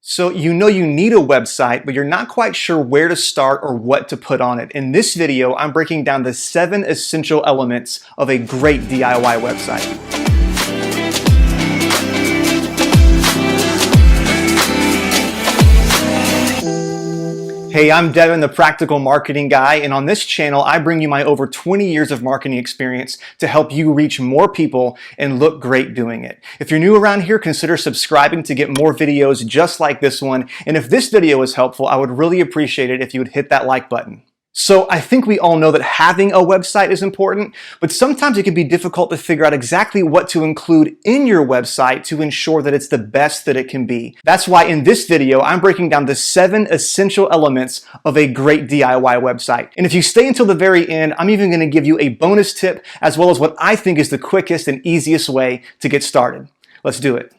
So you know you need a website, but you're not quite sure where to start or what to put on it. In this video, I'm breaking down the 7 essential elements of a great DIY website. Hey, I'm Devin, the Practical Marketing Guy, and on this channel, I bring you my over 20 years of marketing experience to help you reach more people and look great doing it. If you're new around here, consider subscribing to get more videos just like this one, and if this video is helpful, I would really appreciate it if you would hit that like button. So I think we all know that having a website is important, but sometimes it can be difficult to figure out exactly what to include in your website to ensure that it's the best that it can be. That's why in this video, I'm breaking down the 7 essential elements of a great DIY website. And if you stay until the very end, I'm even going to give you a bonus tip as well as what I think is the quickest and easiest way to get started. Let's do it.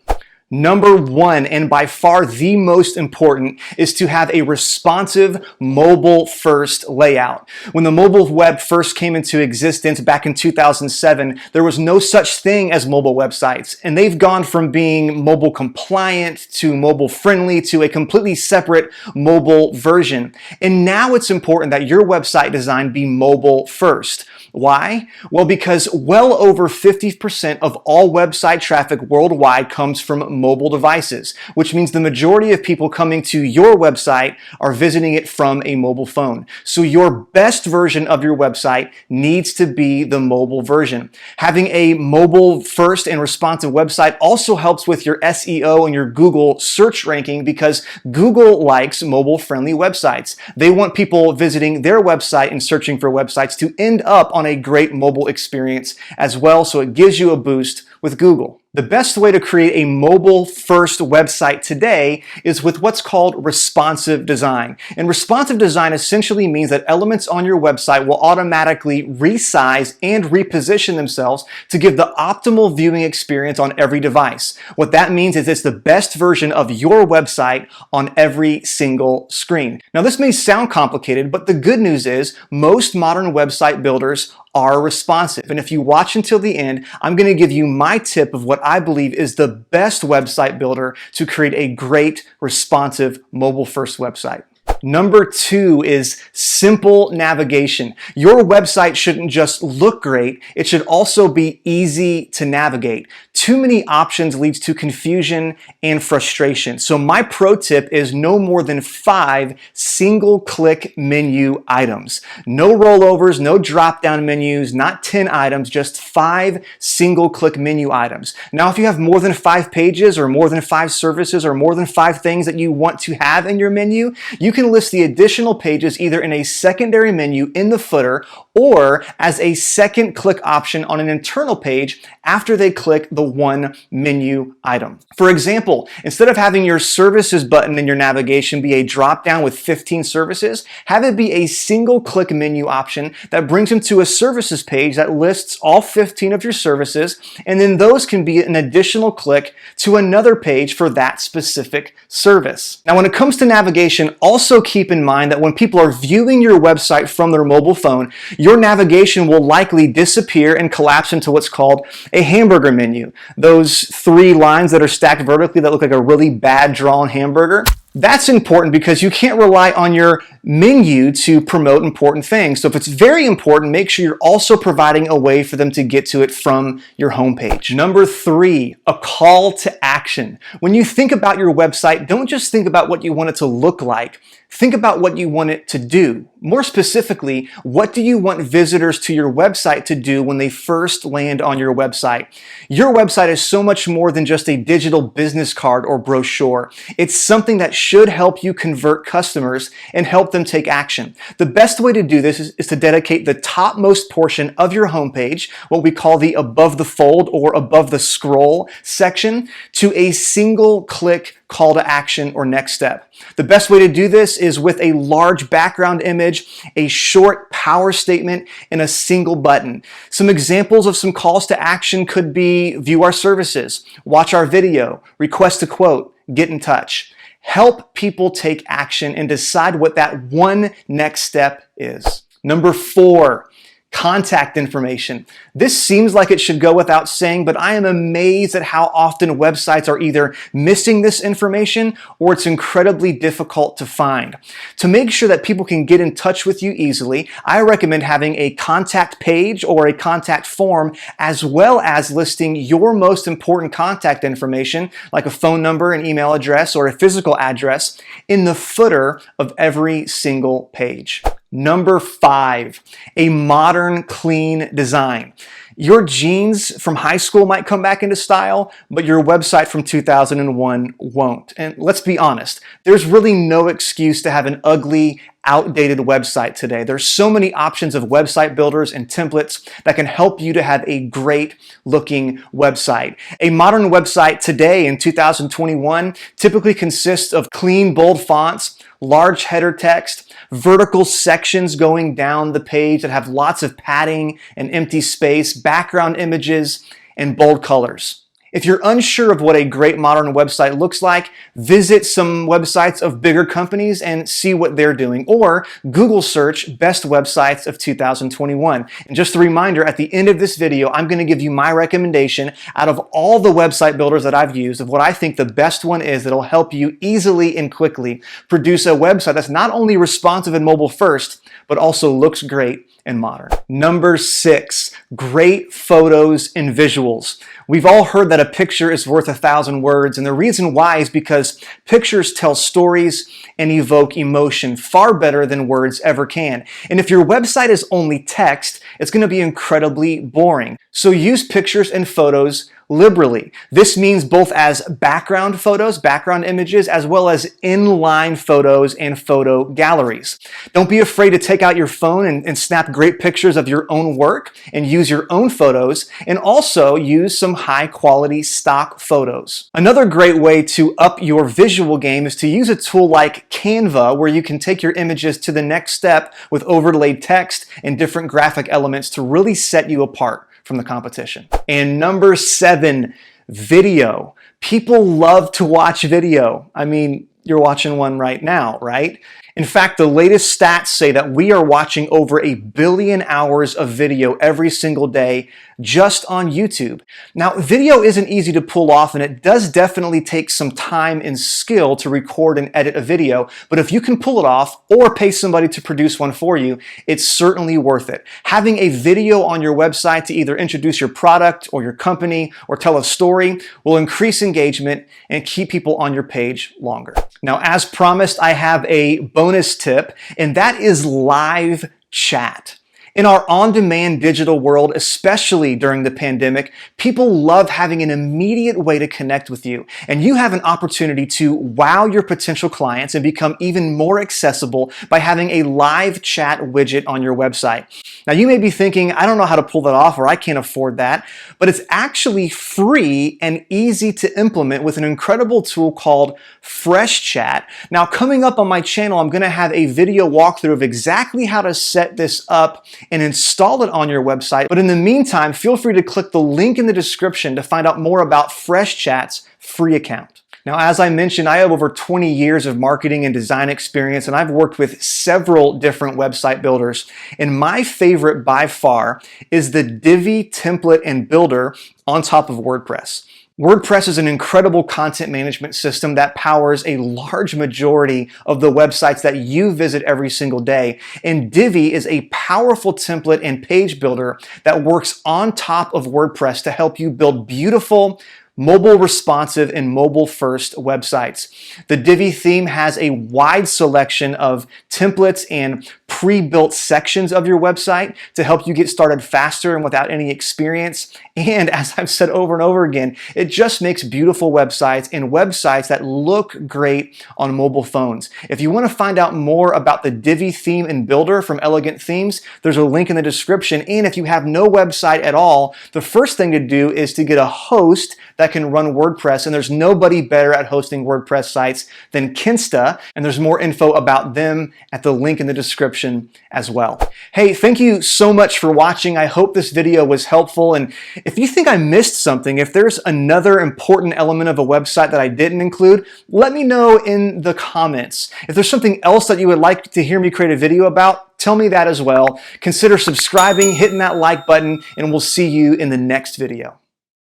Number 1, and by far the most important, is to have a responsive mobile-first layout. When the mobile web first came into existence back in 2007, there was no such thing as mobile websites, and they've gone from being mobile compliant to mobile friendly to a completely separate mobile version. And now it's important that your website design be mobile first. Why? Well, because well over 50% of all website traffic worldwide comes from mobile devices, which means the majority of people coming to your website are visiting it from a mobile phone. So your best version of your website needs to be the mobile version. Having a mobile first and responsive website also helps with your SEO and your Google search ranking because Google likes mobile friendly websites. They want people visiting their website and searching for websites to end up on a great mobile experience as well, so it gives you a boost with Google. The best way to create a mobile-first website today is with what's called responsive design. And responsive design essentially means that elements on your website will automatically resize and reposition themselves to give the optimal viewing experience on every device. What that means is it's the best version of your website on every single screen. Now, this may sound complicated, but the good news is most modern website builders are responsive. And if you watch until the end, I'm going to give you my tip of what I believe is the best website builder to create a great, responsive, mobile-first website. Number 2 is simple navigation. Your website shouldn't just look great, it should also be easy to navigate. Too many options leads to confusion and frustration. So my pro tip is no more than 5 single-click menu items. No rollovers, no drop-down menus, not 10 items, just 5 single-click menu items. Now, if you have more than 5 pages or more than 5 services or more than 5 things that you want to have in your menu, you can list the additional pages either in a secondary menu in the footer or as a second click option on an internal page after they click the one menu item. For example, instead of having your services button in your navigation be a drop down with 15 services, have it be a single click menu option that brings them to a services page that lists all 15 of your services, and then those can be an additional click to another page for that specific service. Now, when it comes to navigation, also keep in mind that when people are viewing your website from their mobile phone, your navigation will likely disappear and collapse into what's called a hamburger menu. Those 3 lines that are stacked vertically that look like a really bad drawn hamburger. That's important because you can't rely on your menu to promote important things. So if it's very important, make sure you're also providing a way for them to get to it from your homepage. Number 3, a call to action. When you think about your website, don't just think about what you want it to look like. Think about what you want it to do. More specifically, what do you want visitors to your website to do when they first land on your website? Your website is so much more than just a digital business card or brochure. It's something that should help you convert customers and help them take action. The best way to do this is to dedicate the topmost portion of your homepage, what we call the above the fold or above the scroll section, to a single click call to action or next step. The best way to do this is with a large background image, a short power statement, and a single button. Some examples of some calls to action could be view our services, watch our video, request a quote, get in touch. Help people take action and decide what that one next step is. Number 4, Contact information. This seems like it should go without saying, but I am amazed at how often websites are either missing this information or it's incredibly difficult to find. To make sure that people can get in touch with you easily, I recommend having a contact page or a contact form, as well as listing your most important contact information, like a phone number, an email address, or a physical address, in the footer of every single page. Number 5, a modern, clean design. Your jeans from high school might come back into style, but your website from 2001 won't. And let's be honest, there's really no excuse to have an ugly, outdated website today. There's so many options of website builders and templates that can help you to have a great looking website. A modern website today in 2021 typically consists of clean, bold fonts, large header text, vertical sections going down the page that have lots of padding and empty space, background images, and bold colors. If you're unsure of what a great modern website looks like, visit some websites of bigger companies and see what they're doing, or Google search best websites of 2021. And just a reminder, at the end of this video, I'm going to give you my recommendation out of all the website builders that I've used of what I think the best one is that'll help you easily and quickly produce a website that's not only responsive and mobile first, but also looks great and modern. Number 6, great photos and visuals. We've all heard that a picture is worth 1,000 words, and the reason why is because pictures tell stories and evoke emotion far better than words ever can. And if your website is only text, it's going to be incredibly boring. So use pictures and photos liberally. This means both as background photos, background images, as well as inline photos and photo galleries. Don't be afraid to take out your phone and snap great pictures of your own work and use your own photos, and also use some high quality stock photos. Another great way to up your visual game is to use a tool like Canva, where you can take your images to the next step with overlaid text and different graphic elements to really set you apart from the competition. And number 7, video. People love to watch video. I mean, you're watching one right now, right? In fact, the latest stats say that we are watching over 1 billion hours of video every single day just on YouTube. Now, video isn't easy to pull off, and it does definitely take some time and skill to record and edit a video, but if you can pull it off or pay somebody to produce one for you, it's certainly worth it. Having a video on your website to either introduce your product or your company or tell a story will increase engagement and keep people on your page longer. Now, as promised, I have a bonus tip, and that is live chat. In our on-demand digital world, especially during the pandemic, people love having an immediate way to connect with you, and you have an opportunity to wow your potential clients and become even more accessible by having a live chat widget on your website. Now, you may be thinking, I don't know how to pull that off, or I can't afford that, but it's actually free and easy to implement with an incredible tool called Fresh Chat. Now, coming up on my channel, I'm going to have a video walkthrough of exactly how to set this up and install it on your website. But in the meantime, feel free to click the link in the description to find out more about Fresh Chat's free account. Now, as I mentioned, I have over 20 years of marketing and design experience, and I've worked with several different website builders. And my favorite by far is the Divi template and builder on top of WordPress. WordPress is an incredible content management system that powers a large majority of the websites that you visit every single day. And Divi is a powerful template and page builder that works on top of WordPress to help you build beautiful, mobile responsive and mobile first websites. The Divi theme has a wide selection of templates and pre-built sections of your website to help you get started faster and without any experience. And as I've said over and over again, it just makes beautiful websites and websites that look great on mobile phones. If you want to find out more about the Divi theme and builder from Elegant Themes, there's a link in the description. And if you have no website at all, the first thing to do is to get a host that that can run WordPress, and there's nobody better at hosting WordPress sites than Kinsta, and there's more info about them at the link in the description as well. Hey, thank you so much for watching. I hope this video was helpful, and if you think I missed something, if there's another important element of a website that I didn't include, let me know in the comments. If there's something else that you would like to hear me create a video about, tell me that as well. Consider subscribing, hitting that like button, and we'll see you in the next video.